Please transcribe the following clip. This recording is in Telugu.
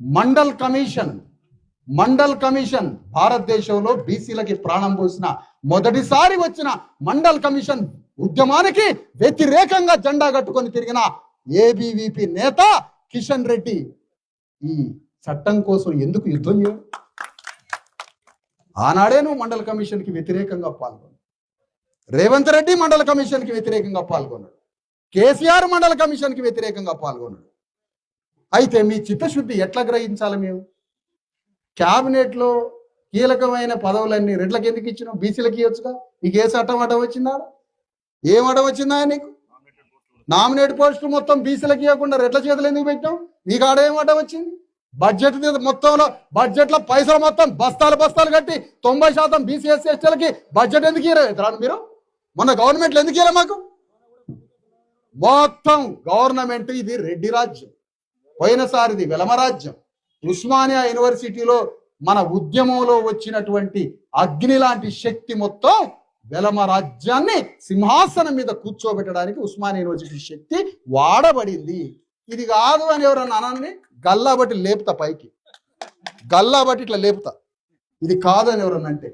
మండల్ కమిషన్ భారతదేశంలో బీసీలకి ప్రాణం పోసిన మొదటిసారి వచ్చిన మండల్ కమిషన్ ఉద్యమానికి వ్యతిరేకంగా జెండా కట్టుకొని తిరిగిన ఏబీవీపీ నేత కిషన్ రెడ్డి ఈ చట్టం కోసం ఎందుకు యుద్ధం చేయడు? ఆనాడే నువ్వు మండల్ కమిషన్కి వ్యతిరేకంగా పాల్గొన్నాడు. రేవంత్ రెడ్డి మండల కమిషన్కి వ్యతిరేకంగా పాల్గొన్నాడు. కేసీఆర్ మండల కమిషన్కి వ్యతిరేకంగా పాల్గొన్నాడు. అయితే మీ చిత్తశుద్ధి ఎట్లా గ్రహించాలి? మేము క్యాబినెట్లో కీలకమైన పదవులన్నీ రెడ్లకు ఎందుకు ఇచ్చినావు? బీసీలకు ఇవ్వచ్చుగా. నీకు ఏ చట్టం అడ్డం వచ్చిందా? ఏం అడ్డం వచ్చిందా నీకు? నామినేట్ పోస్టులు మొత్తం బీసీలకు ఇవ్వకుండా రెడ్ల చేతులు ఎందుకు పెట్టావు? నీకు ఆడ ఏం అడ్డం వచ్చింది? బడ్జెట్లో పైసలు మొత్తం బస్తాలు కట్టి 90% బీసీ ఎస్సీ ఎస్టీలకి బడ్జెట్ ఎందుకు ఇవ్వలేదు మీరు? మొన్న గవర్నమెంట్లు ఎందుకు ఇవ్వలే మాకు? మొత్తం గవర్నమెంట్ ఇది రెడ్డి రాజ్యం, పోయినసారిది వెలమ రాజ్యం. ఉస్మానియా యూనివర్సిటీలో మన ఉద్యమంలో వచ్చినటువంటి అగ్ని లాంటి శక్తి మొత్తం వెలమ రాజ్యాన్ని సింహాసనం మీద కూర్చోబెట్టడానికి ఉస్మానియా యూనివర్సిటీ శక్తి వాడబడింది. ఇది కాదు అని ఎవరన్నా అనాన్ని గల్లా బట్టి లేపుతా, పైకి గల్లా బట్టి ఇట్లా లేపుతా. ఇది కాదు అని ఎవరన్నా అంటే